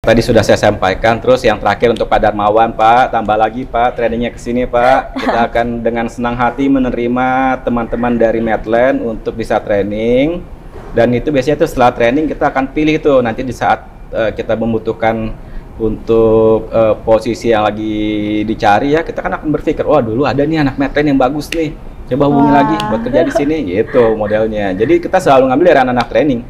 Tadi sudah saya sampaikan. Terus yang terakhir untuk Pak Darmawan, Pak, tambah lagi Pak, trainingnya ke sini Pak. Kita akan dengan senang hati menerima teman-teman dari Medland untuk bisa training. Dan itu biasanya tuh setelah training kita akan pilih tuh nanti di saat kita membutuhkan untuk posisi yang lagi dicari ya, kita kan akan berpikir, wah dulu ada nih anak Medland yang bagus nih, coba hubungi lagi buat kerja di sini, gitu modelnya. Jadi kita selalu ngambil dari anak-anak training.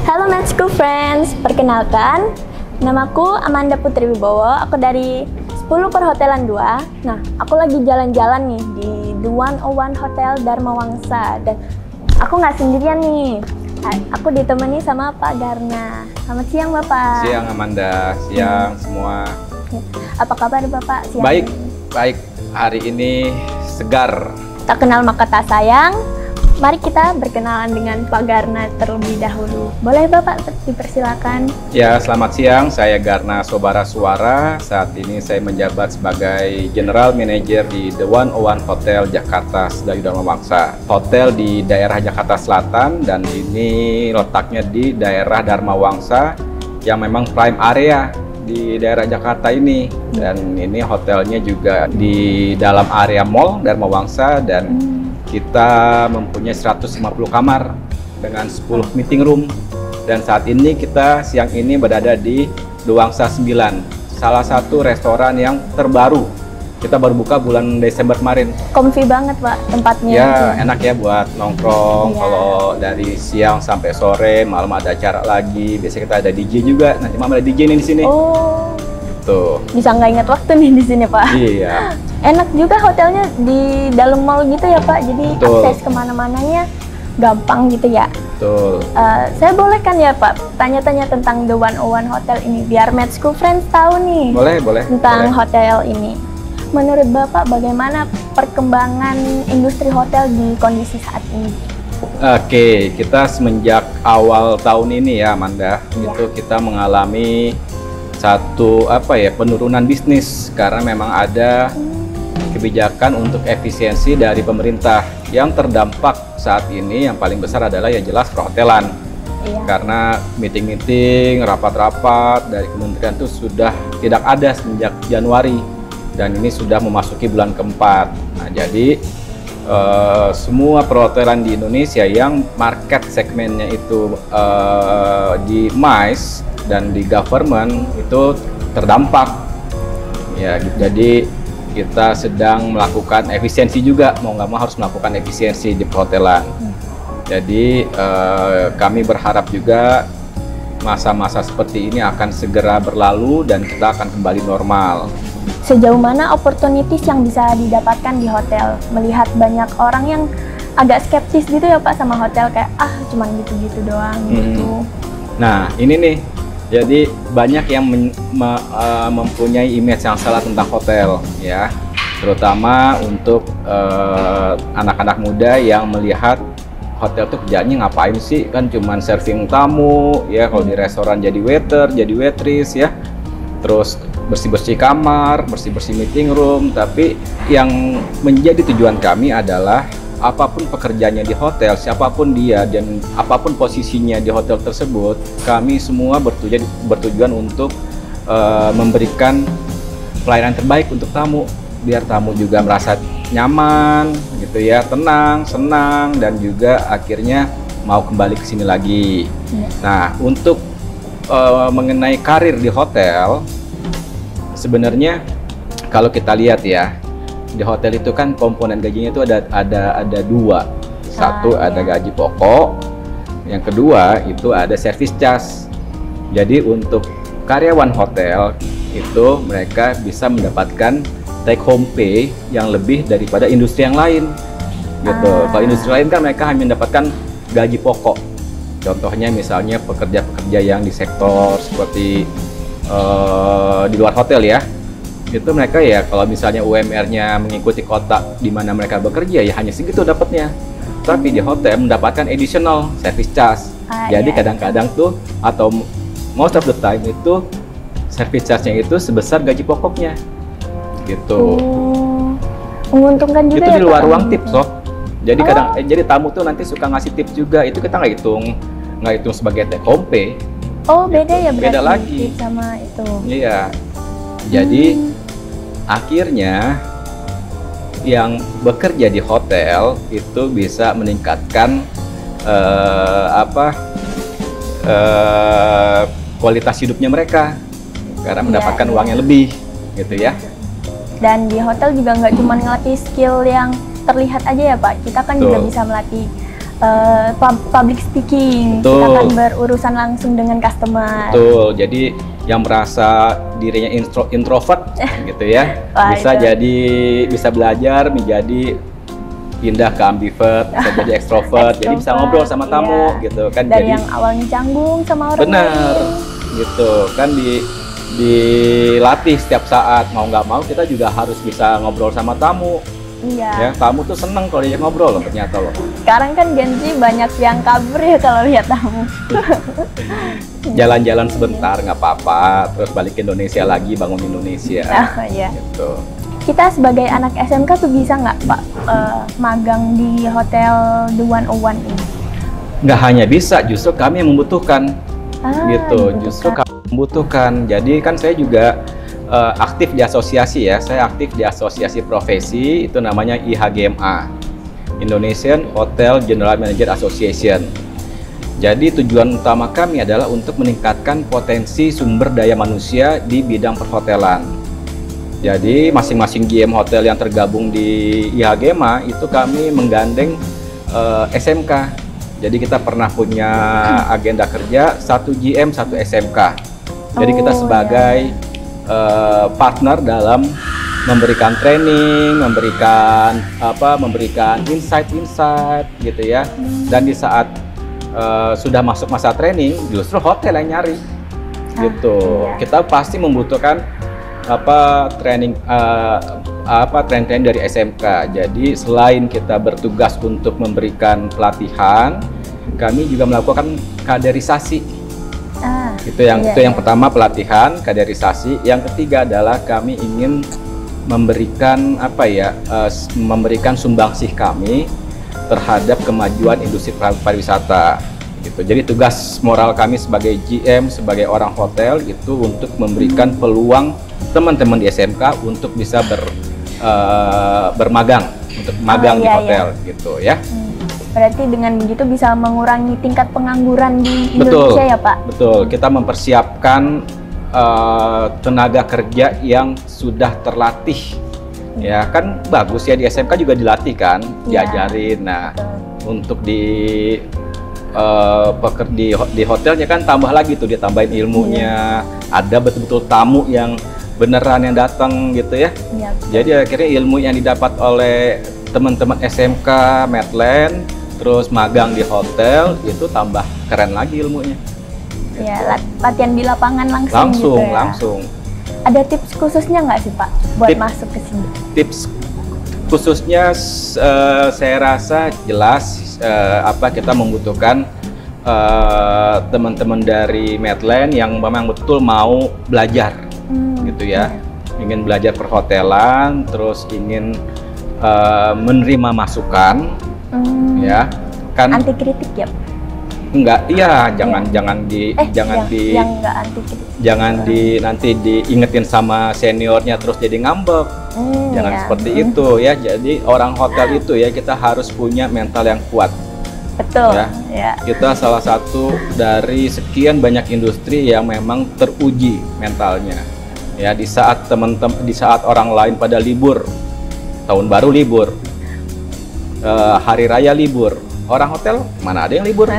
Halo Med School Friends, perkenalkan, namaku Amanda Putri Wibowo, aku dari 10 Perhotelan 2. Nah, aku lagi jalan-jalan nih di The 101 Hotel Dharma Wangsa, dan aku nggak sendirian nih. Aku ditemani sama Pak Garna. Selamat siang Bapak. Siang Amanda, siang semua. Apa kabar Bapak siang? Baik, baik. Hari ini segar. Tak kenal maka tak sayang. Mari kita berkenalan dengan Pak Garna terlebih dahulu. Boleh Bapak dipersilakan? Ya, selamat siang. Saya Garna Sobara Suara. Saat ini saya menjabat sebagai General Manager di The 101 Hotel Jakarta Sedayu Dharma Wangsa. Hotel di daerah Jakarta Selatan dan ini letaknya di daerah Dharma Wangsa yang memang prime area di daerah Jakarta ini. Dan ini hotelnya juga di dalam area Mall Dharma Wangsa dan kita mempunyai 150 kamar dengan 10 meeting room. Dan saat ini kita siang ini berada di The Wangsa 9, salah satu restoran yang terbaru. Kita baru buka bulan Desember kemarin. Comfy banget Pak tempatnya. Ya, enak ya buat nongkrong. Iya. Kalau dari siang sampai sore, malam ada acara lagi. Biasanya kita ada DJ juga. Nanti malam ada DJ nih di sini. Oh. Tuh. Bisa nggak ingat waktu nih di sini Pak? Iya. Enak juga hotelnya di dalam mall gitu ya Pak. Jadi Betul. akses kemana-mananya gampang gitu ya. Betul. Saya boleh kan ya Pak tanya-tanya tentang The 101 Hotel ini biar Med School Friends tahu nih Boleh. tentang boleh. hotel ini. Menurut Bapak bagaimana perkembangan industri hotel di kondisi saat ini? Oke, kita semenjak awal tahun ini ya Amanda, itu kita mengalami satu penurunan bisnis karena memang ada kebijakan untuk efisiensi dari pemerintah. Yang terdampak saat ini yang paling besar adalah ya jelas perhotelan. Iya. Karena meeting-meeting, rapat-rapat dari kementerian itu sudah tidak ada semenjak Januari dan ini sudah memasuki bulan keempat. Nah, jadi semua perhotelan di Indonesia yang market segmennya itu di MICE dan di government itu terdampak. Ya, jadi kita sedang melakukan efisiensi juga, mau nggak mau harus melakukan efisiensi di perhotelan. Jadi kami berharap juga masa-masa seperti ini akan segera berlalu dan kita akan kembali normal. Sejauh mana opportunities yang bisa didapatkan di hotel? Melihat banyak orang yang agak skeptis gitu ya Pak sama hotel, kayak cuman gitu-gitu doang gitu. Nah ini nih, jadi banyak yang mempunyai image yang salah tentang hotel ya, terutama untuk anak-anak muda yang melihat hotel tuh kerjaannya ngapain sih, kan cuman serving tamu ya, kalau di restoran jadi waiter, jadi waitress ya, terus bersih-bersih kamar, bersih-bersih meeting room. Tapi yang menjadi tujuan kami adalah apapun pekerjaannya di hotel, siapapun dia dan apapun posisinya di hotel tersebut, kami semua bertujuan untuk memberikan pelayanan terbaik untuk tamu, biar tamu juga merasa nyaman gitu ya, tenang, senang, dan juga akhirnya mau kembali ke sini lagi. Nah, untuk mengenai karir di hotel, sebenarnya kalau kita lihat ya, di hotel itu kan komponen gajinya itu ada dua. Satu ada gaji pokok, yang kedua itu ada service charge. Jadi untuk karyawan hotel itu mereka bisa mendapatkan take home pay yang lebih daripada industri yang lain gitu. Kalau industri lain kan mereka hanya mendapatkan gaji pokok. Contohnya misalnya pekerja-pekerja yang di sektor seperti di luar hotel ya, itu mereka ya kalau misalnya UMR-nya mengikuti kota di mana mereka bekerja ya hanya segitu dapatnya. Tapi di hotel mendapatkan additional service charge. Jadi kadang-kadang tuh atau most of the time itu service charge-nya itu sebesar gaji pokoknya gitu. Menguntungkan juga Itu ya di luar Kak? ruang tips loh. Jadi Oh. kadang jadi tamu tuh nanti suka ngasih tips juga. Itu kita nggak hitung sebagai take home pay. Oh beda ya berarti Beda lagi. tips sama itu. Iya. Jadi akhirnya yang bekerja di hotel itu bisa meningkatkan kualitas hidupnya mereka karena Iya, mendapatkan iya. uang yang lebih, gitu ya. Dan di hotel juga nggak cuma ngelatih skill yang terlihat aja ya Pak, kita kan juga Betul. bisa melatih public speaking, kita Betul. kan berurusan langsung dengan customer. Betul. Jadi yang merasa dirinya introvert, gitu ya, Wah, bisa itu. jadi bisa belajar menjadi pindah ke ambivert, bisa jadi ekstrovert, jadi bisa ngobrol sama tamu, iya. gitu kan. Dari Jadi yang awalnya canggung sama orang benar, lain. gitu kan dilatih setiap saat, mau nggak mau kita juga harus bisa ngobrol sama tamu. Iya. Ya, tamu tuh seneng kalau diajak ngobrol loh ternyata loh. Sekarang kan Gen Z banyak yang kabur ya kalau lihat tamu. Jalan-jalan sebentar nggak apa-apa, terus balik ke Indonesia lagi, bangun Indonesia. Nah, iya. Gitu. Kita sebagai anak SMK tuh bisa nggak Pak magang di hotel The 101 ini? Nggak hanya bisa, justru kami yang membutuhkan. Gitu, dibutuhkan. justru kami membutuhkan. Jadi kan saya juga aktif di asosiasi ya, saya aktif di asosiasi profesi, itu namanya IHGMA, Indonesian Hotel General Manager Association. Jadi tujuan utama kami adalah untuk meningkatkan potensi sumber daya manusia di bidang perhotelan. Jadi masing-masing GM hotel yang tergabung di IHGMA itu kami menggandeng SMK. Jadi kita pernah punya agenda kerja 1 GM 1 SMK. Jadi kita Oh, sebagai partner dalam memberikan training, memberikan insight gitu ya. Dan di saat sudah masuk masa training, justru hotel yang nyari, gitu. Iya. Kita pasti membutuhkan training dari SMK. Jadi selain kita bertugas untuk memberikan pelatihan, kami juga melakukan kaderisasi. Itu yang pertama, pelatihan, kaderisasi. Yang ketiga adalah kami ingin memberikan memberikan sumbangsih kami terhadap kemajuan industri pariwisata. Gitu. Jadi tugas moral kami sebagai GM, sebagai orang hotel itu untuk memberikan peluang teman-teman di SMK untuk bisa bermagang, untuk magang di hotel, gitu ya. Berarti dengan begitu bisa mengurangi tingkat pengangguran di Indonesia ya Pak? Betul, kita mempersiapkan tenaga kerja yang sudah terlatih. Ya kan bagus ya, di SMK juga dilatih kan, diajarin. Nah, untuk di hotelnya kan tambah lagi tuh, ditambahin ilmunya. Ada betul-betul tamu yang beneran yang datang gitu ya. Jadi akhirnya ilmu yang didapat oleh teman-teman SMK, Medland, terus magang di hotel, itu tambah keren lagi ilmunya. Ya, latihan di lapangan langsung gitu ya? Langsung. Ada tips khususnya nggak sih Pak buat masuk ke sini? Tips khususnya saya rasa jelas kita membutuhkan teman-teman dari Medland yang memang betul mau belajar, gitu ya. Ingin belajar perhotelan, terus ingin menerima masukan, ya kan. Anti kritik ya? Enggak, iya, jangan nanti diingetin sama seniornya terus jadi ngambek. Jangan seperti itu ya. Jadi orang hotel itu ya, kita harus punya mental yang kuat. Betul. Ya. Kita salah satu dari sekian banyak industri yang memang teruji mentalnya. Ya, di saat orang lain pada libur, tahun baru libur, hari raya libur, orang hotel mana ada yang libur?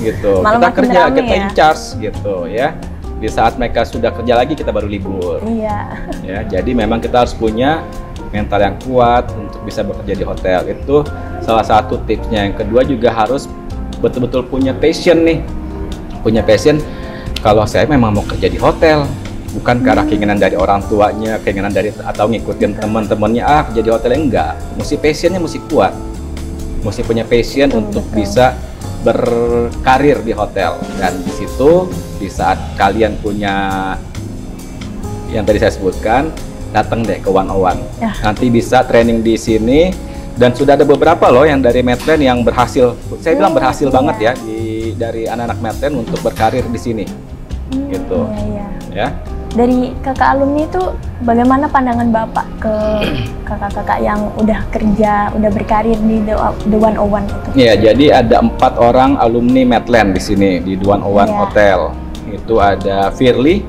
Gitu. Malah kita makin kerja, rame kita ya? in charge gitu ya. Di saat mereka sudah kerja lagi, kita baru libur. Iya. Ya, jadi memang kita harus punya mental yang kuat untuk bisa bekerja di hotel. Itu salah satu tipsnya. Yang kedua juga harus betul-betul punya passion nih. Punya passion, kalau saya memang mau kerja di hotel, bukan karena keinginan dari orang tuanya, keinginan dari atau ngikutin teman-temannya kerja di hotel, enggak. Mesti passionnya mesti kuat. Mesti punya passion untuk bisa berkarir di hotel. Dan di situ, di saat kalian punya yang tadi saya sebutkan, datang deh ke 101. Ya. Nanti bisa training di sini, dan sudah ada beberapa loh yang dari Medland yang berhasil. Saya bilang berhasil banget ya dari anak-anak Medland untuk berkarir di sini. Gitu. Iya. Ya. Dari kakak alumni itu bagaimana pandangan Bapak ke kakak-kakak yang udah kerja, udah berkarir di The 101 itu? Ya, jadi ada 4 orang alumni Medland di sini di 101 Iya. Hotel. Itu ada Firly.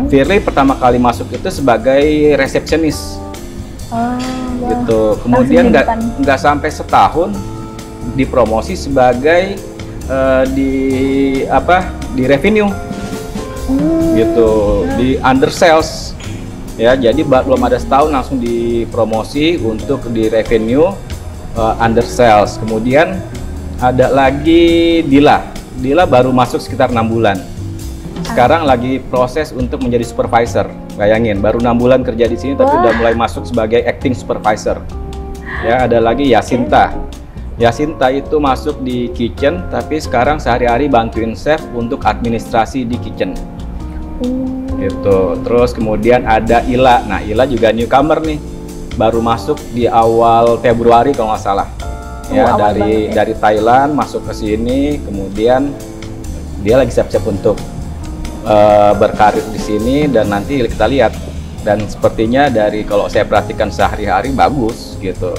Firly pertama kali masuk itu sebagai resepsionis. Oh, Gitu. Kemudian nggak sampai setahun dipromosi sebagai di revenue. Gitu, di under sales ya, jadi belum ada setahun langsung dipromosi untuk di revenue under sales. Kemudian ada lagi Dila baru masuk sekitar 6 bulan, sekarang lagi proses untuk menjadi supervisor. Bayangin, baru 6 bulan kerja di sini tapi udah mulai masuk sebagai acting supervisor ya. Ada lagi Yasinta itu masuk di kitchen tapi sekarang sehari-hari bantuin chef untuk administrasi di kitchen. Gitu. Terus kemudian ada Ila. Nah, Ila juga newcomer nih, baru masuk di awal Februari kalau nggak salah. Ya, dari Thailand masuk ke sini, kemudian dia lagi siap-siap untuk berkarir di sini, dan nanti kita lihat. Dan sepertinya dari kalau saya perhatikan sehari-hari bagus gitu.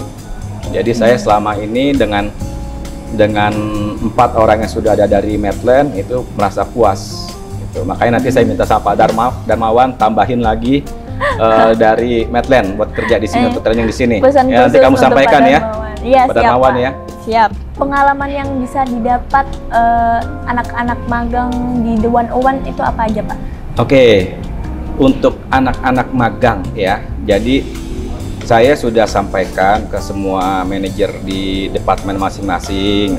Jadi saya selama ini dengan 4 orang yang sudah ada dari Medland itu merasa puas. Makanya nanti saya minta sama Pak Darmawan tambahin lagi dari Medland buat kerja di sini, untuk training di sini. Ya, nanti kamu sampaikan ya, Pak Darmawan ya. Siap. Pengalaman yang bisa didapat anak-anak magang di The 101 itu apa aja, Pak? Oke, untuk anak-anak magang ya, jadi saya sudah sampaikan ke semua manajer di departemen masing-masing.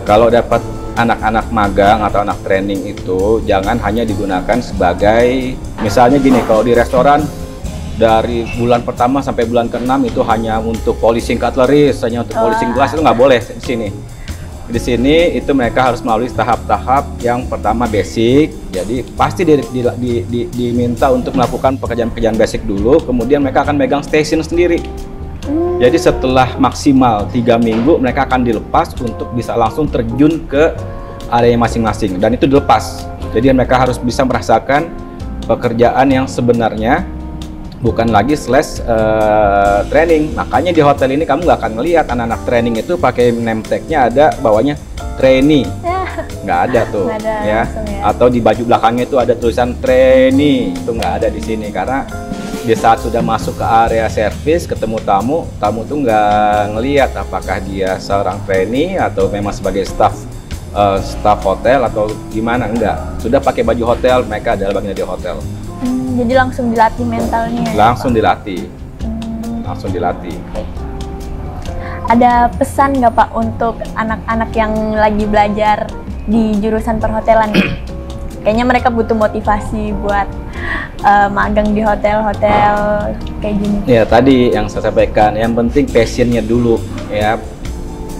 Kalau dapat anak-anak magang atau anak training itu jangan hanya digunakan sebagai, misalnya gini, kalau di restoran dari bulan pertama sampai bulan ke-6 itu hanya untuk polishing cutlery, hanya untuk polishing gelas, itu nggak boleh di sini. Di sini itu mereka harus melalui tahap-tahap. Yang pertama basic, jadi pasti diminta untuk melakukan pekerjaan-pekerjaan basic dulu, kemudian mereka akan megang station sendiri. Jadi setelah maksimal 3 minggu mereka akan dilepas untuk bisa langsung terjun ke area masing-masing, dan itu dilepas. Jadi mereka harus bisa merasakan pekerjaan yang sebenarnya, bukan lagi training. Makanya di hotel ini kamu nggak akan ngelihat anak-anak training itu pakai name tag-nya ada bawahnya trainee, nggak ada tuh. Ya. Atau di baju belakangnya itu ada tulisan trainee, itu nggak ada di sini. Karena di saat sudah masuk ke area service ketemu tamu tuh nggak ngelihat apakah dia seorang trainee atau memang sebagai staff hotel atau gimana. Enggak, sudah pakai baju hotel, mereka adalah bagian dari hotel. Jadi langsung dilatih mentalnya ya, langsung Pak? dilatih. Langsung dilatih. Ada pesan nggak Pak untuk anak-anak yang lagi belajar di jurusan perhotelan? Kayaknya mereka butuh motivasi buat magang di hotel-hotel kayak gini. Ya, tadi yang saya sampaikan, yang penting passionnya dulu ya.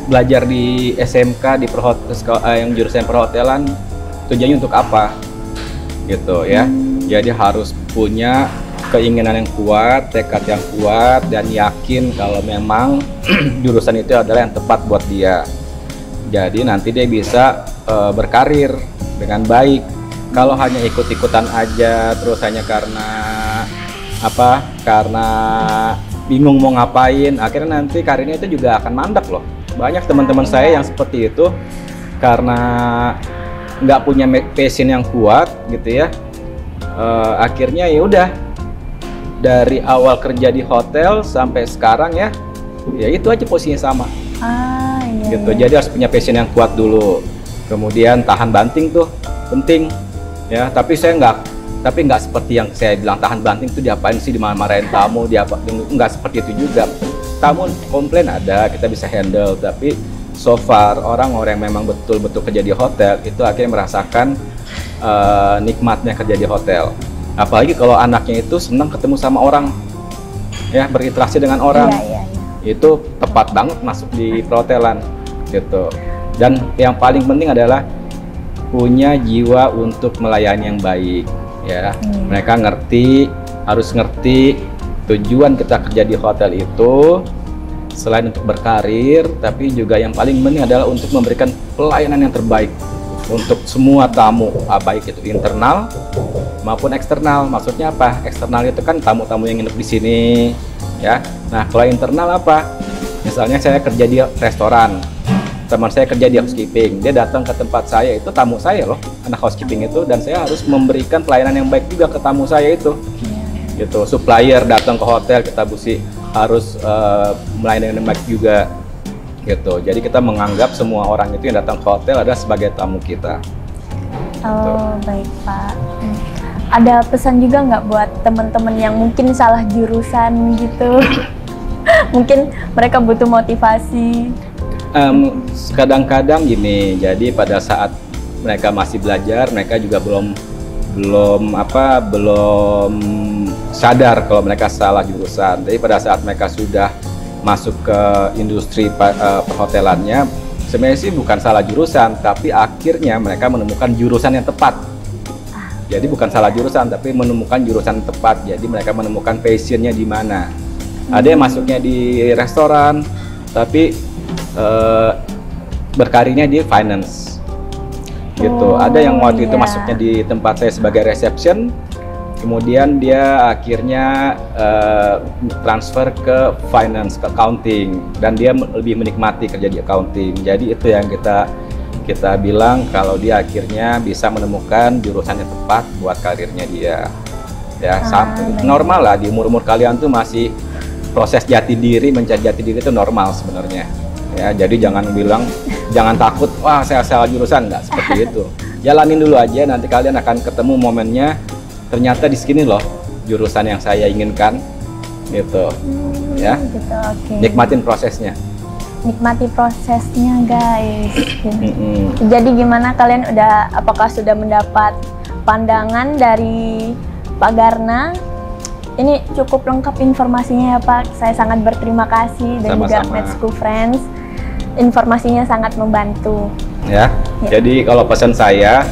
Belajar di SMK di yang jurusan perhotelan tujuannya untuk apa gitu ya. Jadi harus punya keinginan yang kuat, tekad yang kuat, dan yakin kalau memang jurusan itu adalah yang tepat buat dia. Jadi nanti dia bisa berkarir dengan baik. Kalau hanya ikut-ikutan aja, terus hanya karena bingung mau ngapain, akhirnya nanti karirnya itu juga akan mandek loh. Banyak teman-teman saya yang seperti itu karena nggak punya passion yang kuat gitu ya. Akhirnya ya udah, dari awal kerja di hotel sampai sekarang ya itu aja posisinya sama. Gitu. Jadi harus punya passion yang kuat dulu, kemudian tahan banting tuh penting ya. Tapi nggak seperti yang saya bilang, tahan banting tuh diapain sih, dimarahin tamu, nggak seperti itu juga. Tamu komplain ada, kita bisa handle, tapi so far orang-orang yang memang betul-betul kerja di hotel itu akhirnya merasakan nikmatnya kerja di hotel. Apalagi kalau anaknya itu senang ketemu sama orang ya, berinteraksi dengan orang. Itu tepat banget masuk di perhotelan gitu. Dan yang paling penting adalah punya jiwa untuk melayani yang baik ya. Mereka harus ngerti tujuan kita kerja di hotel itu selain untuk berkarir, tapi juga yang paling penting adalah untuk memberikan pelayanan yang terbaik untuk semua tamu, baik itu internal maupun eksternal. Maksudnya apa? Eksternal itu kan tamu-tamu yang nginep di sini, ya. Nah, kalau internal apa? Misalnya saya kerja di restoran, teman saya kerja di housekeeping, dia datang ke tempat saya, itu tamu saya loh, anak housekeeping itu, dan saya harus memberikan pelayanan yang baik juga ke tamu saya itu. Gitu, supplier datang ke hotel, kita harus melayani dengan baik juga gitu. Jadi kita menganggap semua orang itu yang datang ke hotel adalah sebagai tamu kita. Oh, baik Pak. Ada pesan juga nggak buat teman-teman yang mungkin salah jurusan gitu? Mungkin mereka butuh motivasi. Kadang-kadang gini, jadi pada saat mereka masih belajar, mereka juga belum sadar kalau mereka salah jurusan. Jadi pada saat mereka sudah masuk ke industri perhotelannya, sebenarnya sih bukan salah jurusan, tapi akhirnya mereka menemukan jurusan yang tepat. Jadi bukan salah jurusan, tapi menemukan jurusan yang tepat. Jadi mereka menemukan passionnya di mana. Ada yang masuknya di restoran, tapi berkarirnya di finance. Gitu. Ada yang waktu itu masuknya di tempat saya sebagai reception, kemudian dia akhirnya transfer ke finance, ke accounting, dan dia lebih menikmati kerja di accounting. Jadi itu yang kita bilang kalau dia akhirnya bisa menemukan jurusan yang tepat buat karirnya dia. Ya, normal lah di umur-umur kalian tuh masih proses jati diri, mencari jati diri itu normal sebenarnya. Ya, jadi jangan takut, wah saya salah jurusan, nggak seperti itu. Jalanin dulu aja, nanti kalian akan ketemu momennya. Ternyata di sini loh jurusan yang saya inginkan, gitu. Ya, gitu, okay. Nikmatin prosesnya. Nikmati prosesnya, guys. Jadi gimana kalian apakah sudah mendapat pandangan dari Pak Garna? Ini cukup lengkap informasinya ya Pak. Saya sangat berterima kasih dan juga Med School Friends. Informasinya sangat membantu. Ya. Jadi kalau pesan saya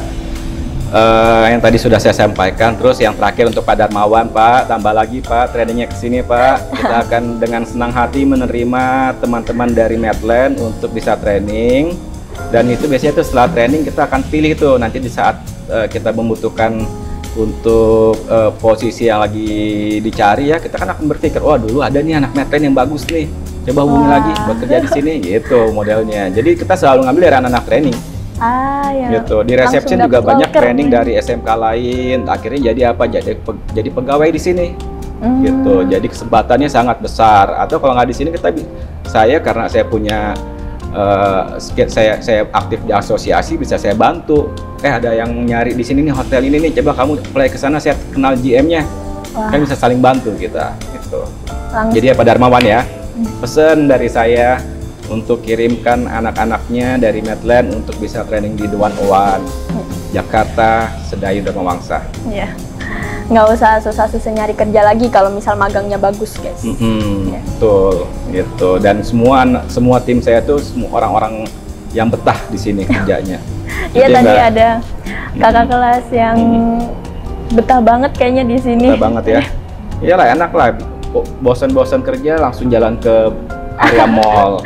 yang tadi sudah saya sampaikan, terus yang terakhir untuk Pak Darmawan, Pak, tambah lagi Pak, trainingnya ke sini Pak. Kita akan dengan senang hati menerima teman-teman dari Medland untuk bisa training. Dan itu biasanya tuh setelah training kita akan pilih tuh nanti di saat kita membutuhkan untuk posisi yang lagi dicari, ya kita kan akan berpikir, wah dulu ada nih anak Medland yang bagus nih, coba hubungi lagi buat kerja di sini, gitu modelnya. Jadi kita selalu ngambil dari anak-anak training. Ya. Gitu. Di reception juga banyak training dari SMK lain, akhirnya jadi apa? Jadi pegawai di sini. Gitu. Jadi kesempatannya sangat besar. Atau kalau nggak di sini saya karena saya punya saya aktif di asosiasi, bisa saya bantu. Ada yang nyari di sini nih hotel ini nih, coba kamu apply ke sana, saya kenal GM-nya. Kan bisa saling bantu kita gitu. Jadi Pak Darmawan ya, pesan dari saya untuk kirimkan anak-anaknya dari Medland untuk bisa training di The 101 Jakarta, Sedayu, Dharmawangsa. Iya. Nggak usah susah-susah nyari kerja lagi kalau misal magangnya bagus, guys. Betul, gitu. Dan semua tim saya tuh semua orang-orang yang betah di sini kerjanya. Iya, tadi ada kakak kelas yang betah banget kayaknya di sini. Betah banget ya. Iyalah, enak lah. Bosan-bosan kerja langsung jalan ke area mall,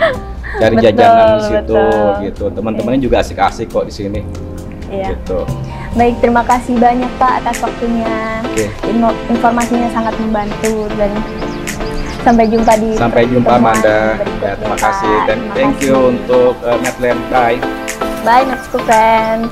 cari jajanan di situ, gitu. Teman-temannya juga asik-asik kok di sini. Iya. Gitu. Baik, terima kasih banyak Pak atas waktunya. Informasinya sangat membantu, dan sampai jumpa Amanda. Ya, terima kasih. Thank you untuk Medland. Bye. Bye, Med School Friends.